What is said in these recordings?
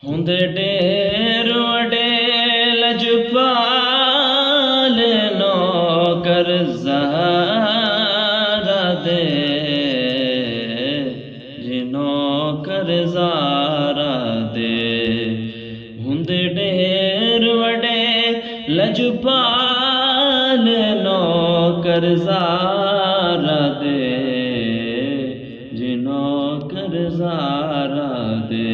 ہوندے ڈیر وڈے لجپال نوکر زہرا دے جی نوکر زہرا دے ہوندے ڈیر وڈے لجپال نوکر زہرا دے جی نوکر زہرا دے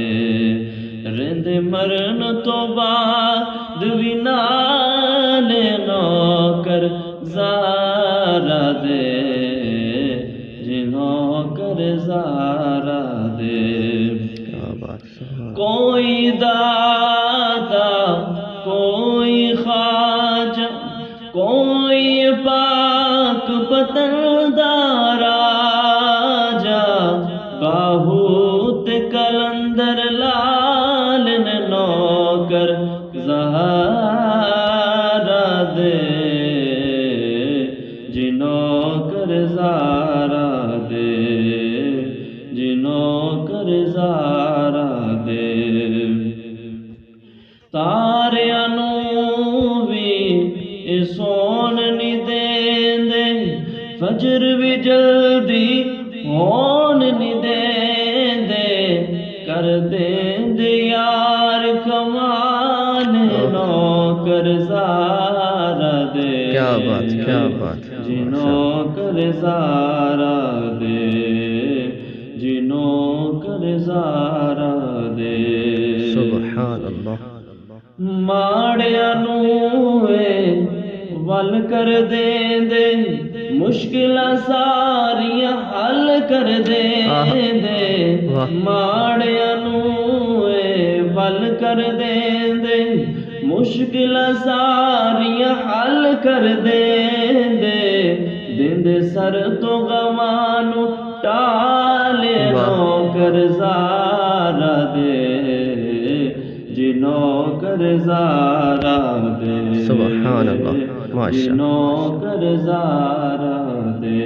رند مرن تو بعد بھی نال نوکر زہرا دے جی نوکر زہرا دے کوئی دادا کوئی خواجہ کوئی پاک پتندار راجا باہوت کلندر لال نوکر زہرا دے جی نوکر زہرا دے جی نوکر زہرا دے تاریاں نوں وی سون نہیں دیندے فجر بھی جلدی ہون نہیں دیندے کر دیندے یار کمال نوکر زہرا دے کیا بات جی نوکر زہرا دے جی نوکر زہرا دے سبحان اللہ ماڑیاں نوں ول کر دیندے مشکلاں ساریاں حل کر دیندے ماڑیاں نوں ول کر دیندے مشکلاں ساریاں حل کر دیندے دیندے سر تو غماں نوں ٹال نوکر زہرا دے جی نوکر زہرا دے سبحان اللہ جی ماشاء نوکر زہرا دے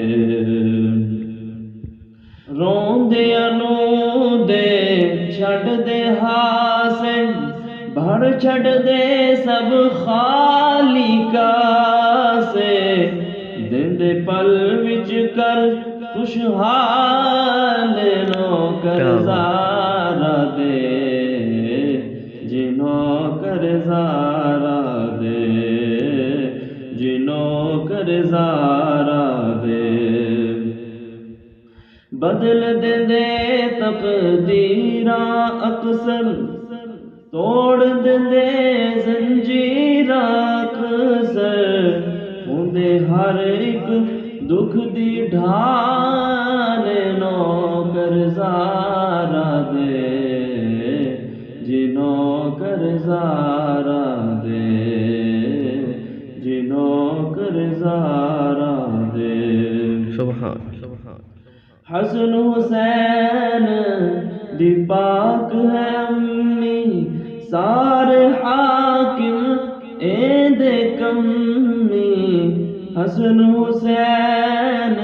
روندیاں نوں دے چھڈ دے ہاسے بھر چھڈ دے سب خالی کاسے دیندے پل وچ کر خوشحال نوکر زہرا دے جی نوکر زہرا دے جی نوکر زہرا دے بدل دیندے تقدیراں اکثر توڑ دیندے زنجیراں اکثر ہوندے ہر ایک دکھ دی ڈھال نوکر زہرا دے جی نوکر زہرا دے جی نوکر زہرا دے سبحان حسن حسین دی پاک ہے امی سارے حاکم ایندے کمی حسن حسین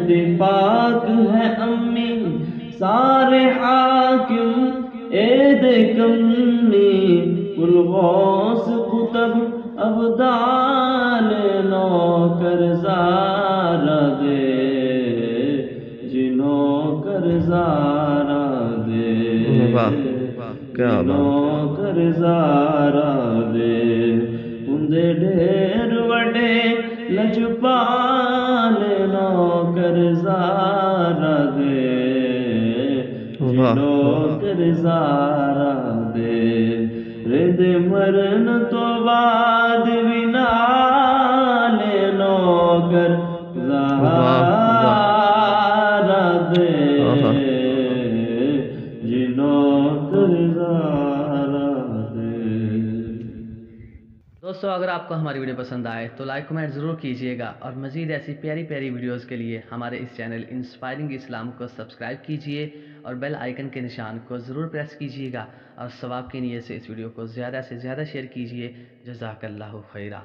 دی پاک ہے امی سارے حاکم ایندے کمی کل غوث قطب ابدال نوکر زہرا دے جی نوکر زہرا دے نوکر زہرا دے ہوندے ڈھیر وڈے لجپال نوکر زہرا دے جی نوکر زہرا دے رند مرن تو بعد بھی نال نوکر زہرا دے جی نوکر زہرا دے دوستو اگر آپ کو ہماری ویڈیو پسند آئے تو لائک کمنٹ ضرور کیجیے گا اور مزید ایسی پیاری پیاری ویڈیوز کے لیے ہمارے اس چینل انسپائرنگ اسلام کو سبسکرائب کیجیے اور بیل آئیکن کے نشان کو ضرور پریس کیجیے گا اور ثواب کی نیت سے اس ویڈیو کو زیادہ سے زیادہ شیئر کیجیے جزاک اللہ خیرہ.